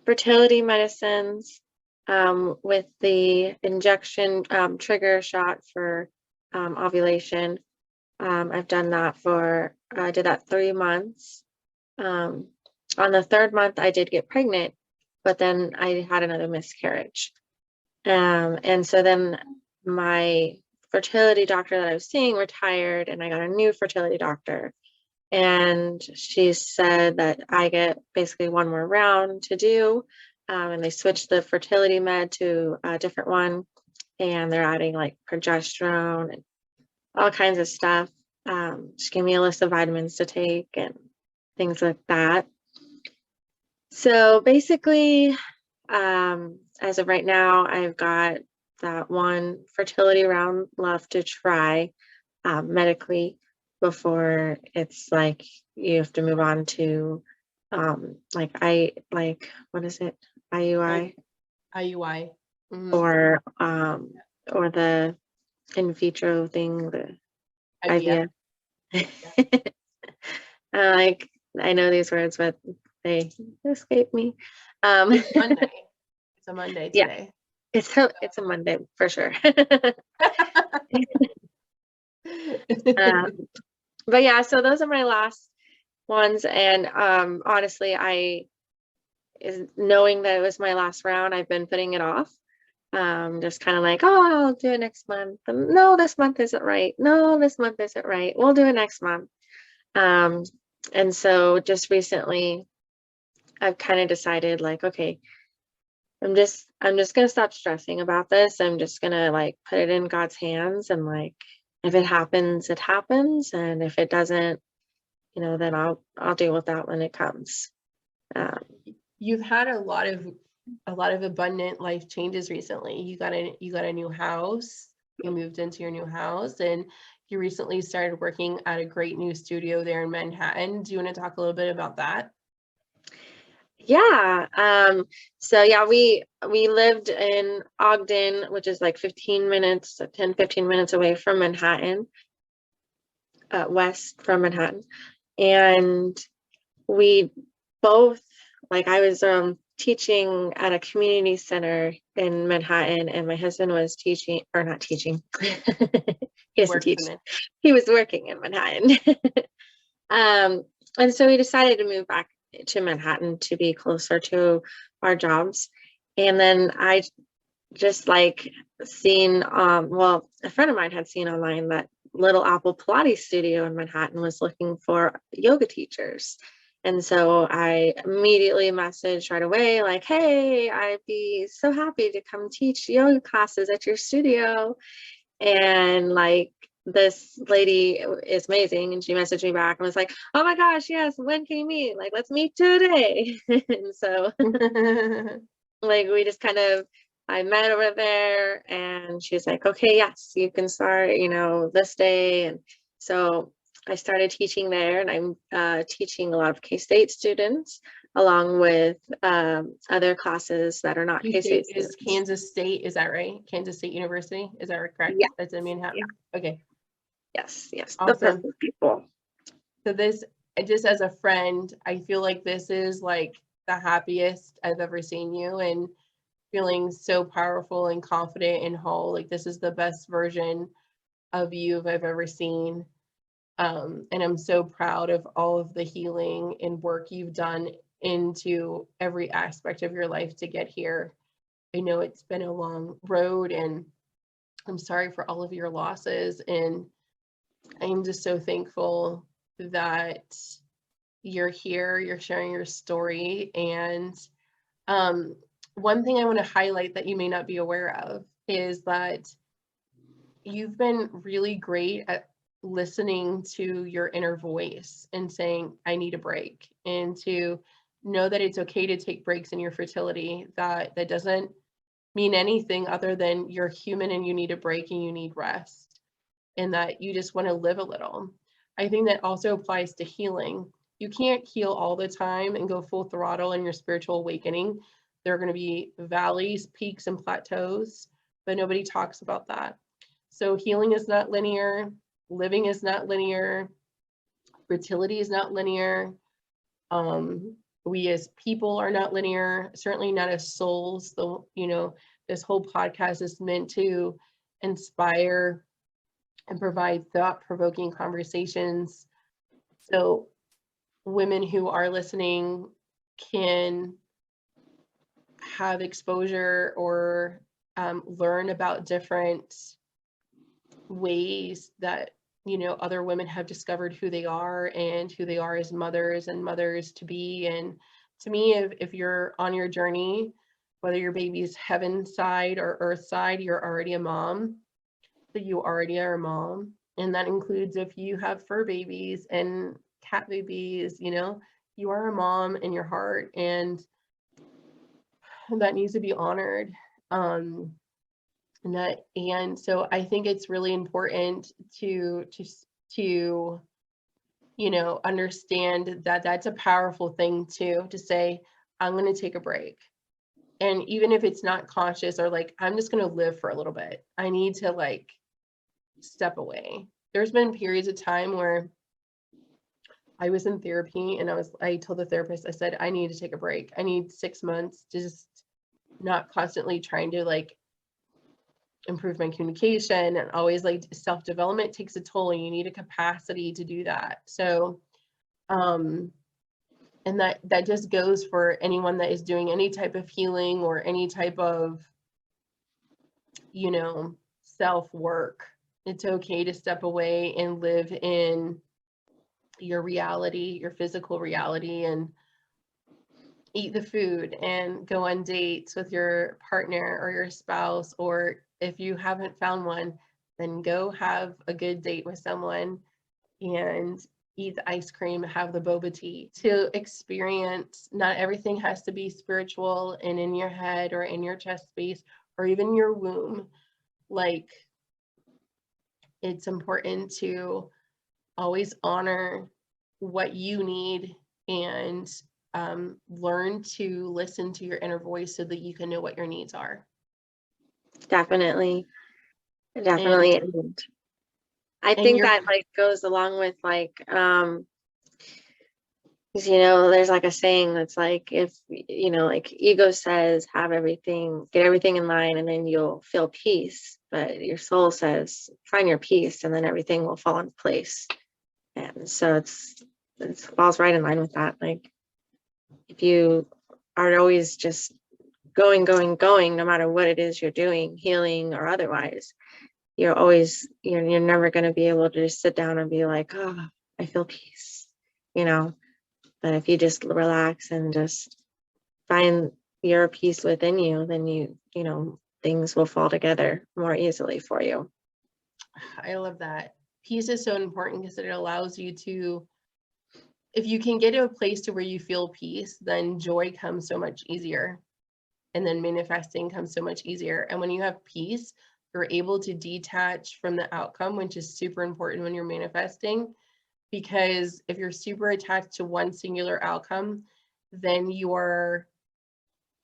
B: fertility medicines with the injection trigger shot for ovulation. I've done that for, I did that 3 months. On the 3rd month, I did get pregnant, but then I had another miscarriage. And so then my fertility doctor that I was seeing retired, and I got a new fertility doctor. And she said that I get basically 1 more round to do. And they switched the fertility med to a different one. And they're adding like progesterone and all kinds of stuff. She gave me a list of vitamins to take and things like that. So basically, as of right now, I've got that 1 fertility round left to try medically before it's like you have to move on to what is it, IUI?
A: IUI.
B: Or the in vitro thing, the IVF. Like, I know these words, but they escape me.
A: It's Monday. It's a Monday today.
B: Yeah, it's a Monday for sure. But yeah, so those are my last ones. And honestly, knowing that it was my last round, I've been putting it off. Just kind of like, oh, I'll do it next month. No, this month isn't right. No, this month isn't right. We'll do it next month. And so just recently, I've kind of decided like, okay, I'm just gonna stop stressing about this. I'm just gonna like put it in God's hands, and like, if it happens, it happens, and if it doesn't, then I'll deal with that when it comes.
A: You've had a lot of abundant life changes recently. You got a new house. You moved into your new house, and you recently started working at a great new studio there in Manhattan. Do you want to talk a little bit about that?
B: Yeah. So yeah, we lived in Ogden, which is like 15 minutes away from Manhattan, west from Manhattan. And we both, like, I was teaching at a community center in Manhattan, and my husband was teaching, or not teaching. He doesn't teach. He was working in Manhattan. And so we decided to move back to Manhattan to be closer to our jobs. And then I just like seen, well, a friend of mine had seen online that Little Apple Pilates studio in Manhattan was looking for yoga teachers. And so I immediately messaged right away, like, hey, I'd be so happy to come teach yoga classes at your studio. And like, this lady is amazing, and she messaged me back and was like, oh my gosh, yes, when can you meet? Like, let's meet today. And so like, we just kind of, I met over there, and she's like, okay, yes, you can start, this day. And so I started teaching there, and I'm teaching a lot of K-State students, along with other classes that are not K-State students.
A: Is Kansas State, is that right? Kansas State University, is that correct?
B: Yeah.
A: That's in Manhattan? Yeah. Okay.
B: Yes.
A: Awesome.
B: The perfect people.
A: So this, just as a friend, I feel like this is like the happiest I've ever seen you, and feeling so powerful and confident and whole. Like, this is the best version of you I've ever seen. And I'm so proud of all of the healing and work you've done into every aspect of your life to get here. I know it's been a long road, and I'm sorry for all of your losses, and I'm just so thankful that you're here, you're sharing your story. And one thing I want to highlight that you may not be aware of is that you've been really great at listening to your inner voice and saying, I need a break, and to know that it's okay to take breaks in your fertility, that doesn't mean anything other than you're human and you need a break and you need rest, and that you just want to live a little. I think that also applies to healing. You can't heal all the time and go full throttle in your spiritual awakening. There are going to be valleys, peaks, and plateaus, but nobody talks about that. So healing is not linear. Living is not linear. Fertility is not linear. We as people are not linear, certainly not as souls. So, this whole podcast is meant to inspire and provide thought-provoking conversations. So women who are listening can have exposure or learn about different ways that other women have discovered who they are and who they are as mothers and mothers to be. And to me, if you're on your journey, whether your baby's heaven side or earth side, you're already a mom. So you already are a mom, and that includes if you have fur babies and cat babies, you are a mom in your heart, and that needs to be honored. And so I think it's really important to understand that that's a powerful thing too, to say, I'm going to take a break. And even if it's not conscious, or like, I'm just going to live for a little bit, I need to like step away. There's been periods of time where I was in therapy and I told the therapist, I said, I need to take a break. I need 6 months to just not constantly trying to like improve my communication, and always like self-development takes a toll, and you need a capacity to do that. So and that just goes for anyone that is doing any type of healing or any type of self-work. It's okay to step away and live in your reality, your physical reality, and eat the food and go on dates with your partner or your spouse, or if you haven't found one, then go have a good date with someone and eat the ice cream, have the boba tea. To experience, not everything has to be spiritual and in your head or in your chest space or even your womb. Like, it's important to always honor what you need and learn to listen to your inner voice so that you can know what your needs are.
B: Definitely. And I think that like goes along with like, because there's like a saying that's like, if like ego says get everything in line and then you'll feel peace, but your soul says find your peace and then everything will fall into place. And so it falls right in line with that. Like, if you are always just going, no matter what it is you're doing, healing or otherwise, you're never going to be able to just sit down and be like, oh, I feel peace, But if you just relax and just find your peace within you, then things will fall together more easily for you.
A: I love that. Peace is so important because it allows you to, if you can get to a place to where you feel peace, then joy comes so much easier. And then manifesting comes so much easier. And when you have peace, you're able to detach from the outcome, which is super important when you're manifesting. Because if you're super attached to one singular outcome, then you are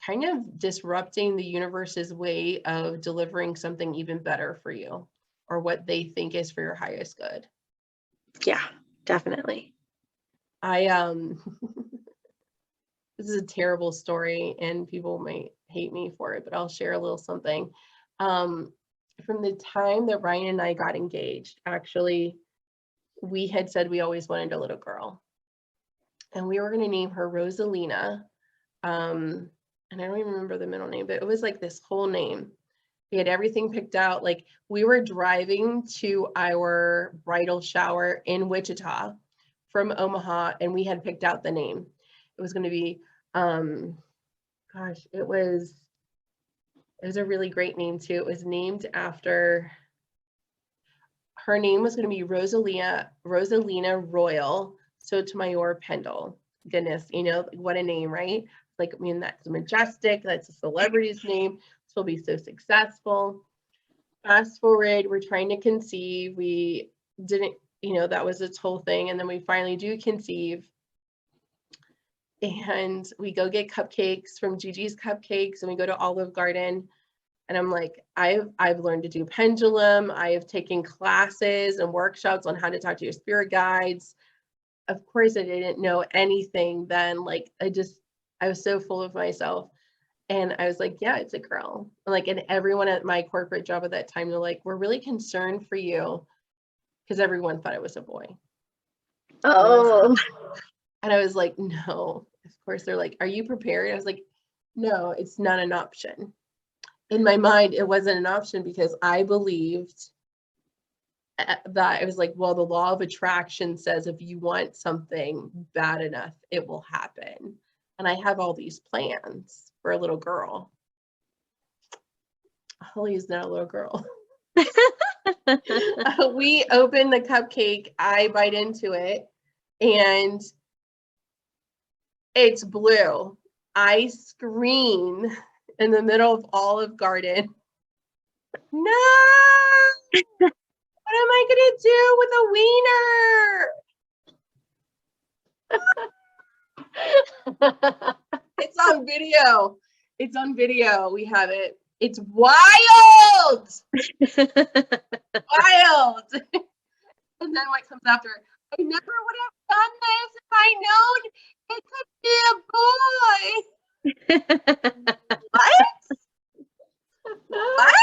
A: kind of disrupting the universe's way of delivering something even better for you, or what they think is for your highest good.
B: Yeah, definitely.
A: This is a terrible story and people might hate me for it, but I'll share a little something. From the time that Ryan and I got engaged, actually, we had said we always wanted a little girl, and we were going to name her Rosalina. And I don't even remember the middle name, but it was like this whole name. We had everything picked out. Like, we were driving to our bridal shower in Wichita from Omaha, and we had picked out the name. It was going to be gosh, it was a really great name too. It was named after, her name was going to be Rosalina Royal Sotomayor Pendle. Goodness, you know, what a name, right? Like, I mean, that's majestic. That's a celebrity's name. She'll be so successful. Fast forward, we're trying to conceive. We didn't, you know, that was its whole thing. And then we finally do conceive. And we go get cupcakes from Gigi's Cupcakes, and we go to Olive Garden. And I'm like, I've learned to do pendulum. I have taken classes and workshops on how to talk to your spirit guides. Of course, I didn't know anything then. Like, I was so full of myself. And I was like, yeah, it's a girl. Like, and everyone at my corporate job at that time, they're like, we're really concerned for you, because everyone thought it was a boy.
B: Oh.
A: And I was like, no. Of course, they're like, are you prepared? I was like, no, it's not an option. In my mind, it wasn't an option, because I believed that it was like, well, the law of attraction says if you want something bad enough, it will happen. And I have all these plans for a little girl. Holly is not a little girl. We open the cupcake, I bite into it, and it's blue. I scream in the middle of Olive Garden. No! What am I gonna do with a wiener? It's on video. It's on video. We have it. It's wild. Wild. And then what comes after? I never would have done this if I known it could be a boy. What?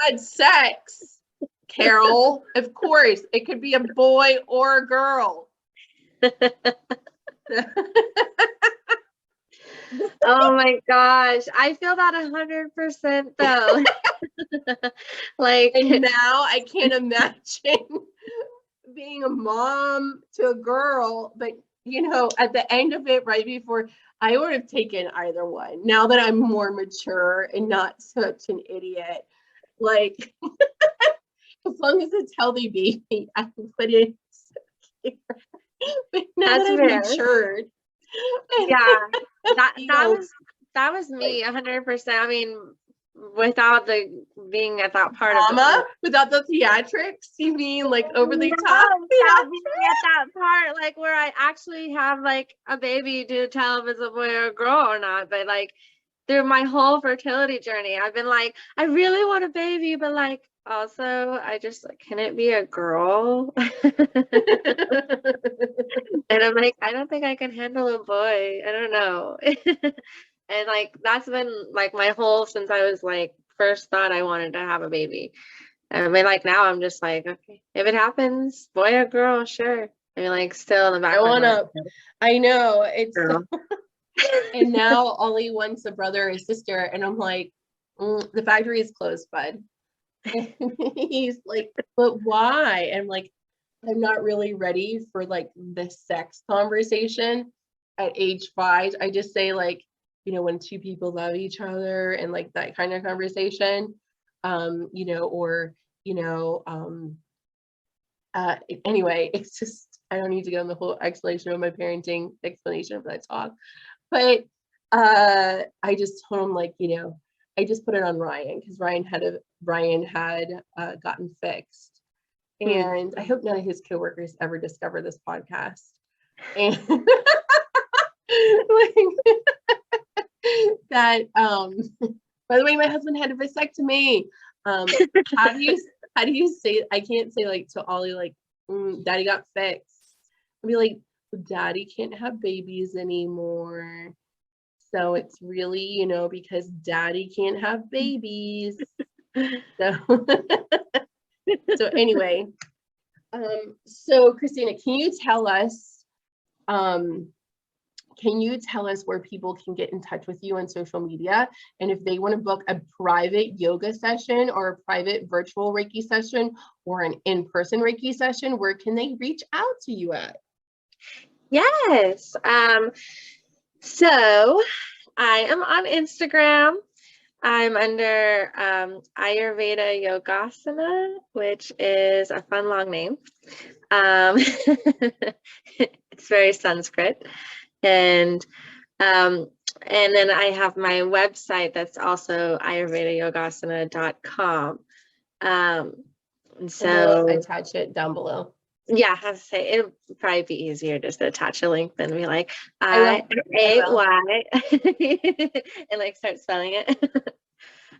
A: Had sex, Carol. Of course, it could be a boy or a girl.
B: Oh my gosh, I feel that 100% though. Like,
A: and now I can't imagine being a mom to a girl, but you know, at the end of it, right before, I would have taken either one. Now that I'm more mature and not such an idiot, like, as long as it's healthy baby, I wouldn't. But now that I've matured,
B: yeah, that was me 100%. I mean, without the being at that part
A: Mama,
B: of it,
A: without the theatrics, you mean like over the top?
B: Without being at that part, like where I actually have like a baby to tell if it's a boy or a girl or not. But like through my whole fertility journey, I've been like, I really want a baby, but like also I just like, can it be a girl? And I'm like, I don't think I can handle a boy. I don't know. And like that's been like my whole, since I was like first thought I wanted to have a baby. I mean, like now I'm just like, okay, if it happens, boy or girl, sure. I mean, like still in the back of my mind.
A: I know it's and now Ollie wants a brother or sister, and I'm like, the factory is closed, bud. And he's like, but why? And I'm like, I'm not really ready for like the sex conversation at age 5. I just say like, you know, when two people love each other and like that kind of conversation, you know, or, you know, anyway, it's just, I don't need to go in the whole explanation of my parenting explanation of that talk, but I just told him like, you know, I just put it on Ryan, because Ryan had gotten fixed. And I hope none of his coworkers ever discover this podcast. And that, by the way, my husband had a vasectomy. How do you say, I can't say like to Ollie, like, daddy got fixed. I'd be like, daddy can't have babies anymore. So it's really, you know, because daddy can't have babies. So anyway, so Christina, can you tell us where people can get in touch with you on social media? And if they want to book a private yoga session or a private virtual Reiki session or an in-person Reiki session, where can they reach out to you at?
B: Yes. So I am on Instagram. I'm under Ayurveda Yogasana, which is a fun long name. It's very Sanskrit. And then I have my website that's also ayurvedayogasana.com. And
A: We'll attach it down below.
B: Yeah, I have to say it'll probably be easier just to attach a link than be like
A: I
B: I-A-Y and like start spelling it.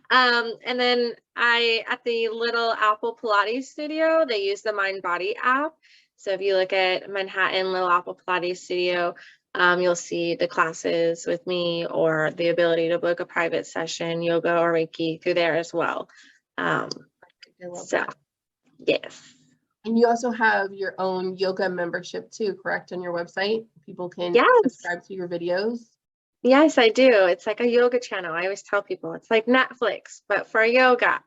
B: And then at the little Apple Pilates studio, they use the Mind Body app. So if you look at Manhattan Little Apple Pilates Studio, you'll see the classes with me or the ability to book a private session, yoga or Reiki through there as well. Yes.
A: And you also have your own yoga membership too, correct? On your website, people can subscribe to your videos.
B: Yes, I do. It's like a yoga channel. I always tell people it's like Netflix, but for yoga.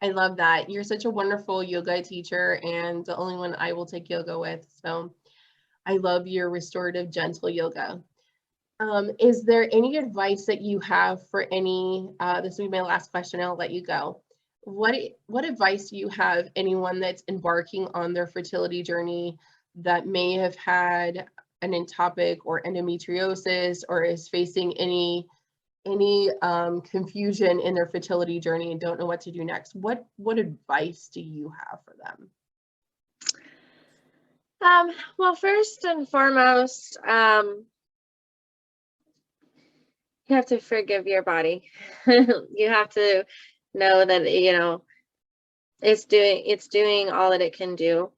A: I love that. You're such a wonderful yoga teacher and the only one I will take yoga with. So I love your restorative, gentle yoga. Is there any advice that you have for any, this will be my last question, I'll let you go. What advice do you have anyone that's embarking on their fertility journey that may have had an ectopic or endometriosis or is facing any confusion in their fertility journey and don't know what to do next? What advice do you have for them?
B: Well, first and foremost, you have to forgive your body. You have to know that, it's doing all that it can do.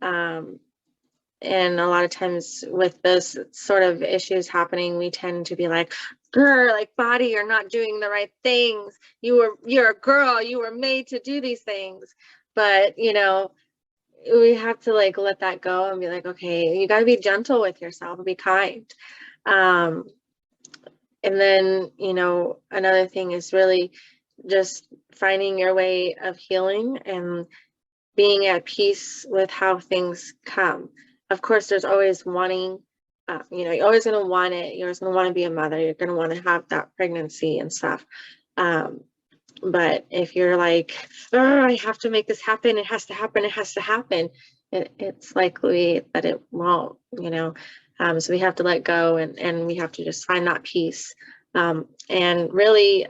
B: And a lot of times with those sort of issues happening, we tend to be like, like, body, you're not doing the right things. You're a girl, you were made to do these things. But, we have to like let that go and be like, okay, you got to be gentle with yourself, be kind. And then, another thing is really just finding your way of healing and being at peace with how things come. Of course, there's always wanting, you're always going to want it. You're always going to want to be a mother. You're going to want to have that pregnancy and stuff. But if you're like, oh, I have to make this happen, it has to happen, it has to happen, it's likely that it won't, so we have to let go and we have to just find that peace. And really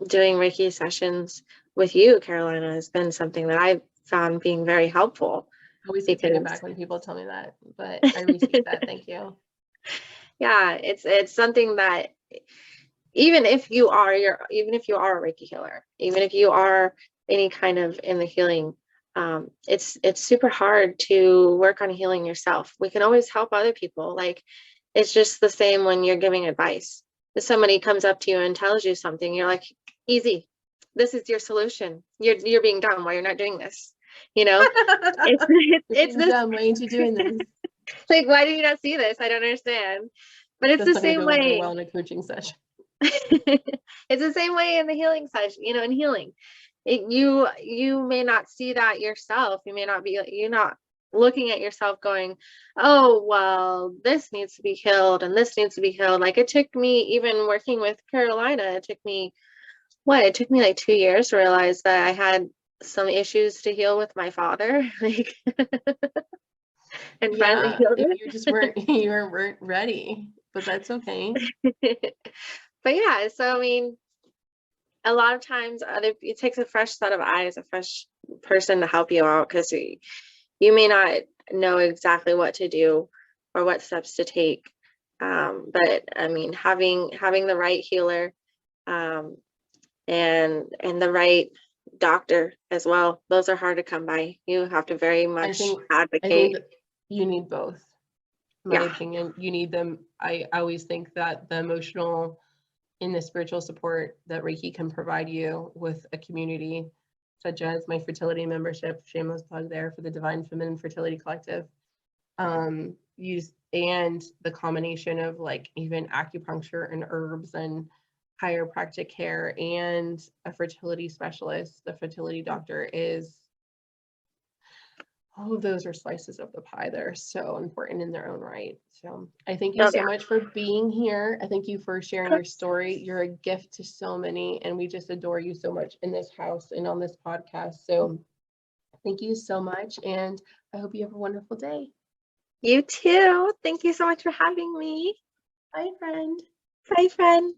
B: doing Reiki sessions with you, Carolina, has been something that I've found being very helpful.
A: I always take it back when people tell me that, but I receive that. Thank you.
B: Yeah, it's something that even if you are a Reiki healer, even if you are any kind of in the healing, it's super hard to work on healing yourself. We can always help other people. Like, it's just the same when you're giving advice. If somebody comes up to you and tells you something, you're like, easy, this is your solution. You're being dumb. Why you're not doing this? It's this
A: dumb. Why aren't you doing this?
B: Like, why do you not see this? I don't understand. But it's the same way.
A: Well in a coaching session.
B: It's the same way in the healing session, in healing. You may not see that yourself. You may not be, you're not looking at yourself going, oh, well, this needs to be healed and this needs to be healed. Like, it took me, even working with Carolina, it took me like 2 years to realize that I had some issues to heal with my father. Like, and finally healed it.
A: You weren't ready, but that's okay.
B: But yeah, so I mean, a lot of times it takes a fresh set of eyes, a fresh person to help you out, because you may not know exactly what to do or what steps to take. But I mean, having the right healer and the right doctor as well, those are hard to come by. You have to very much advocate.
A: I think you need both. In my opinion, you need them. I always think that the emotional and the spiritual support that Reiki can provide you with a community, such as my fertility membership, shameless plug there for the Divine Feminine Fertility Collective, and the combination of like even acupuncture and herbs and chiropractic care and a fertility specialist, the fertility doctor, is all of those are slices of the pie that are so important in their own right. So I thank you
B: Oh,
A: so
B: yeah.
A: much for being here. I thank you for sharing your story. You're a gift to so many, and we just adore you so much in this house and on this podcast. So thank you so much, and I hope you have a wonderful day.
B: You too. Thank you so much for having me.
A: Bye, friend.
B: Bye, friend.